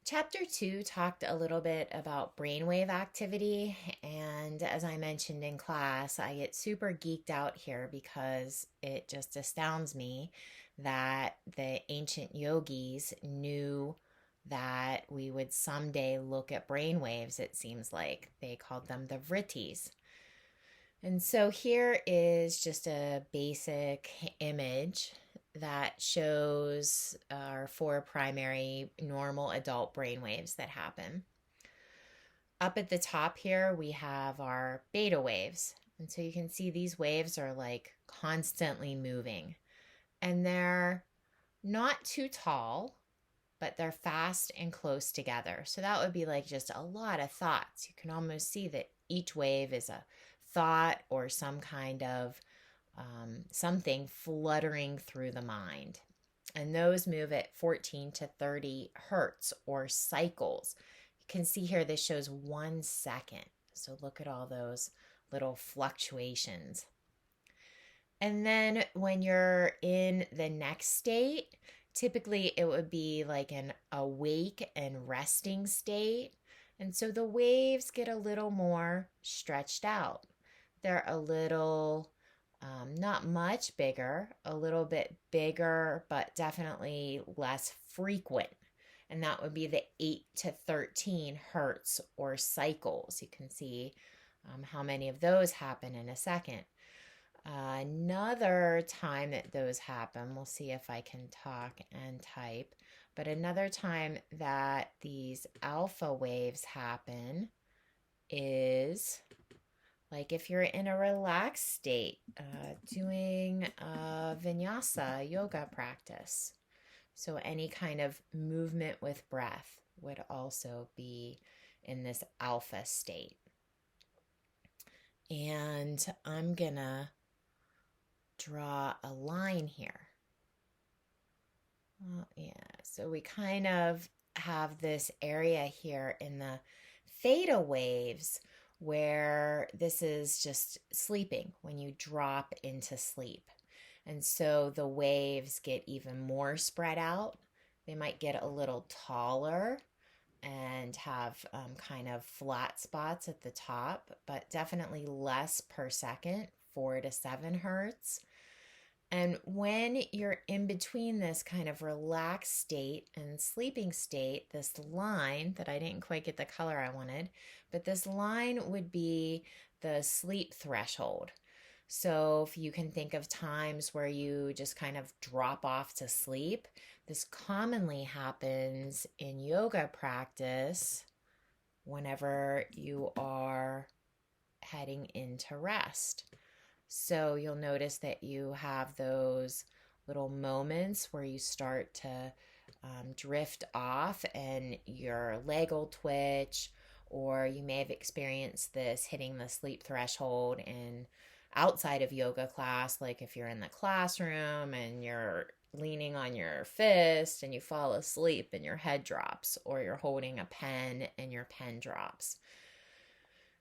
Chapter 2 talked a little bit about brainwave activity, and as I mentioned in class, I get super geeked out here because it just astounds me that the ancient yogis knew that we would someday look at brainwaves, it seems like. They called them the vrittis. And so here is just a basic image that shows our four primary normal adult brain waves that happen. Up at the top here, we have our beta waves. And so you can see these waves are like constantly moving. And they're not too tall, but they're fast and close together. So that would be like just a lot of thoughts. You can almost see that each wave is a thought or some kind of something fluttering through the mind. And those move at 14 to 30 hertz or cycles. You can see here this shows 1 second. So look at all those little fluctuations. And then when you're in the next state, typically it would be like an awake and resting state. And so the waves get a little more stretched out. They're a little, not much bigger, a little bit bigger, but definitely less frequent. And that would be the 8 to 13 hertz or cycles. You can see how many of those happen in a second. Another time that those happen, we'll see if I can talk and type, but another time that these alpha waves happen is like if you're in a relaxed state, doing a vinyasa yoga practice. So any kind of movement with breath would also be in this alpha state. And I'm gonna draw a line here. Oh, yeah, so we kind of have this area here in the theta waves where this is just sleeping when you drop into sleep. And so the waves get even more spread out. They might get a little taller and have kind of flat spots at the top, but definitely less per second, 4 to 7 hertz. And when you're in between this kind of relaxed state and sleeping state, this line that I didn't quite get the color I wanted, but this line would be the sleep threshold. So if you can think of times where you just kind of drop off to sleep, this commonly happens in yoga practice whenever you are heading into rest. So you'll notice that you have those little moments where you start to drift off and your leg will twitch, or you may have experienced this hitting the sleep threshold in outside of yoga class, like if you're in the classroom and you're leaning on your fist and you fall asleep and your head drops, or you're holding a pen and your pen drops.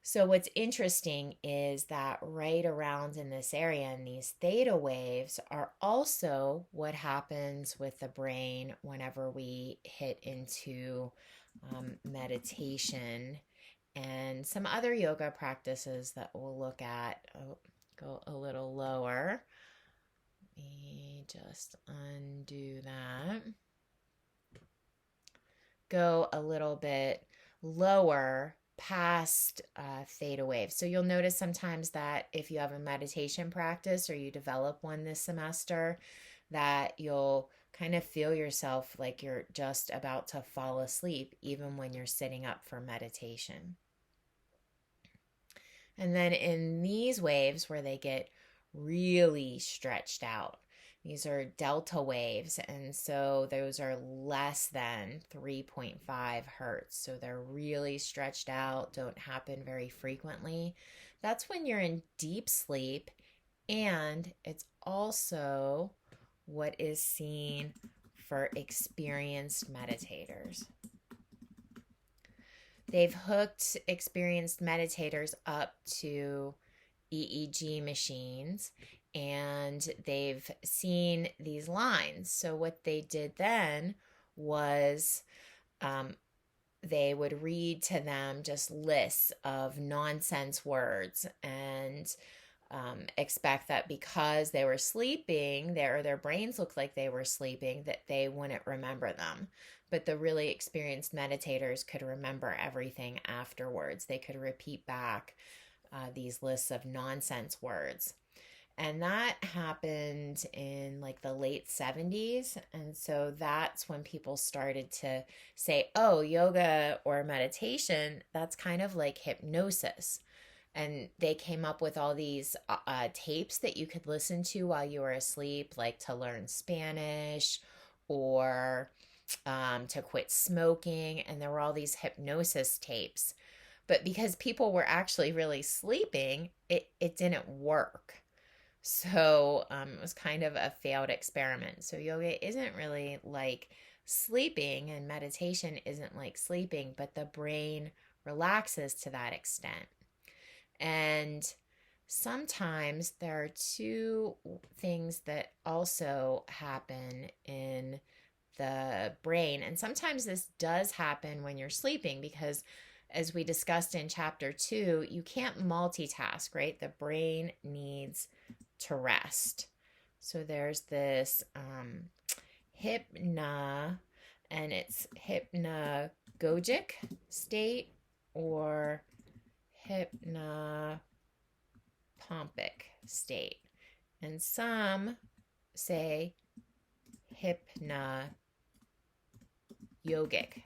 So what's interesting is that right around in this area, and these theta waves are also what happens with the brain whenever we hit into meditation and some other yoga practices that we'll look at. Oh, go a little lower. Let me just undo that. Go a little bit lower past theta waves. So you'll notice sometimes that if you have a meditation practice or you develop one this semester, that you'll kind of feel yourself like you're just about to fall asleep, even when you're sitting up for meditation. And then in these waves where they get really stretched out, these are delta waves, and so those are less than 3.5 hertz. So they're really stretched out, don't happen very frequently. That's when you're in deep sleep, and it's also what is seen for experienced meditators. They've hooked experienced meditators up to EEG machines and they've seen these lines. So, what they did then was they would read to them just lists of nonsense words and expect that because they were sleeping, their brains looked like they were sleeping, that they wouldn't remember them. But the really experienced meditators could remember everything afterwards. They could repeat back these lists of nonsense words. And that happened in like the late 70s. And so that's when people started to say, oh, yoga or meditation, that's kind of like hypnosis. And they came up with all these tapes that you could listen to while you were asleep, like to learn Spanish or to quit smoking. And there were all these hypnosis tapes. But because people were actually really sleeping, it didn't work. So it was kind of a failed experiment. So yoga isn't really like sleeping, and meditation isn't like sleeping, but the brain relaxes to that extent. And sometimes there are two things that also happen in the brain. And sometimes this does happen when you're sleeping because, as we discussed in chapter 2, you can't multitask, right? The brain needs to rest. So there's this hypna, and it's hypnagogic state or hypnopompic state. And some say hypnagogic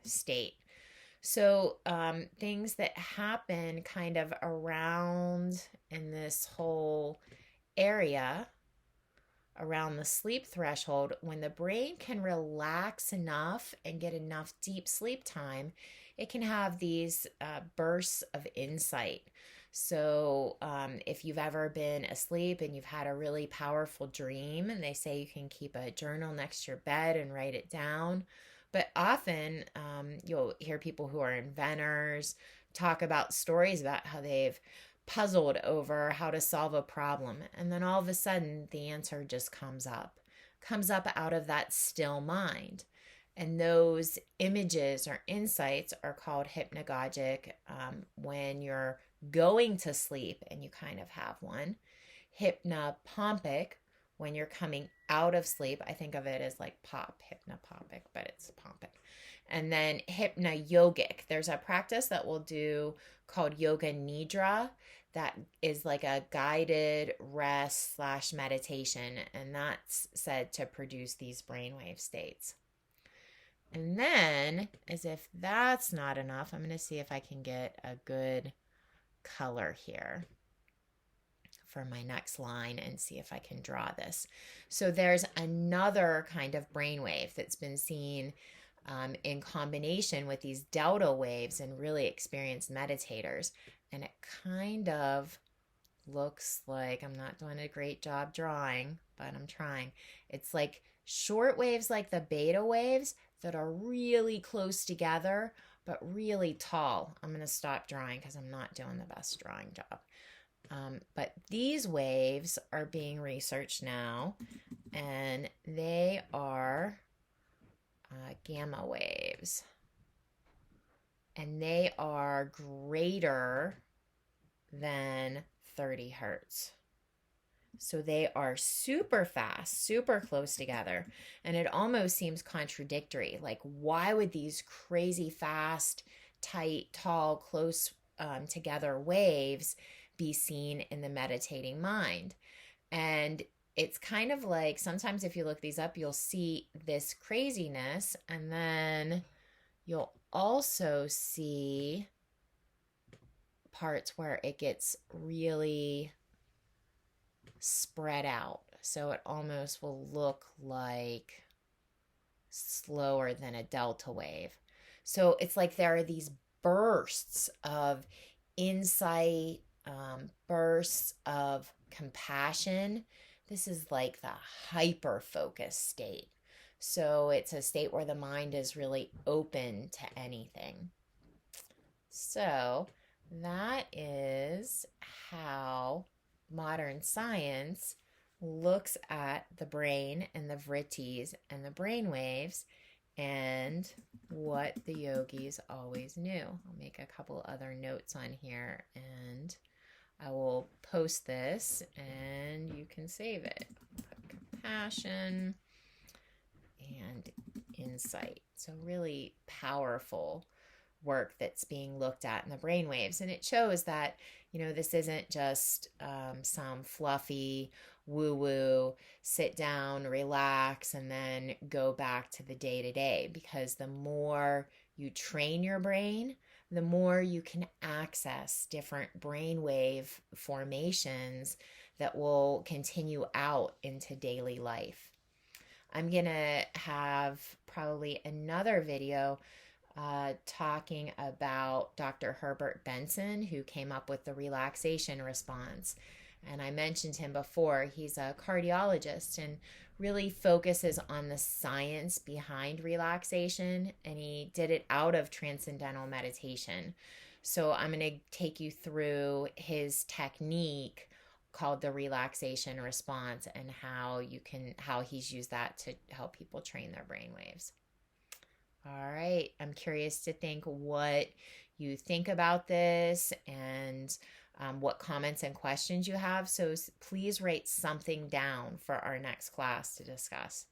state. So things that happen kind of around in this whole area around the sleep threshold, when the brain can relax enough and get enough deep sleep time, it can have these bursts of insight. So if you've ever been asleep and you've had a really powerful dream, and they say you can keep a journal next to your bed and write it down. But often you'll hear people who are inventors talk about stories about how they've puzzled over how to solve a problem. And then all of a sudden, the answer just comes up out of that still mind. And those images or insights are called hypnagogic when you're going to sleep and you kind of have one. Hypnopompic when you're coming out of sleep. I think of it as like pop, hypnopompic, but it's pompic. And then hypnagogic. There's a practice that we'll do called yoga nidra that is like a guided rest / meditation, and that's said to produce these brainwave states. And then, as if that's not enough, I'm going to see if I can get a good color here for my next line and see if I can draw this. So there's another kind of brainwave that's been seen in combination with these delta waves and really experienced meditators. And it kind of looks like, I'm not doing a great job drawing, but I'm trying. It's like short waves like the beta waves that are really close together, but really tall. I'm going to stop drawing because I'm not doing the best drawing job. But these waves are being researched now, and they are gamma waves. And they are greater than 30 hertz. So they are super fast, super close together. And it almost seems contradictory. Like, why would these crazy fast, tight, tall, close together waves be seen in the meditating mind? And it's kind of like, sometimes if you look these up, you'll see this craziness, and then you'll also see parts where it gets really spread out. So it almost will look like slower than a delta wave. So it's like there are these bursts of insight, bursts of compassion. This is like the hyper focus state. So it's a state where the mind is really open to anything. So that is how modern science looks at the brain and the vrittis and the brain waves and what the yogis always knew. I'll make a couple other notes on here and I will post this and you can save it. Put compassion and insight. So, really powerful work that's being looked at in the brainwaves. And it shows that, this isn't just some fluffy woo woo, sit down, relax, and then go back to the day to day. Because the more you train your brain, the more you can access different brainwave formations that will continue out into daily life. I'm going to have probably another video talking about Dr. Herbert Benson, who came up with the relaxation response. And I mentioned him before. He's a cardiologist and really focuses on the science behind relaxation, and he did it out of transcendental meditation. So I'm going to take you through his technique called the relaxation response and how he's used that to help people train their brain waves. All right. I'm curious to think what you think about this and what comments and questions you have. So please write something down for our next class to discuss.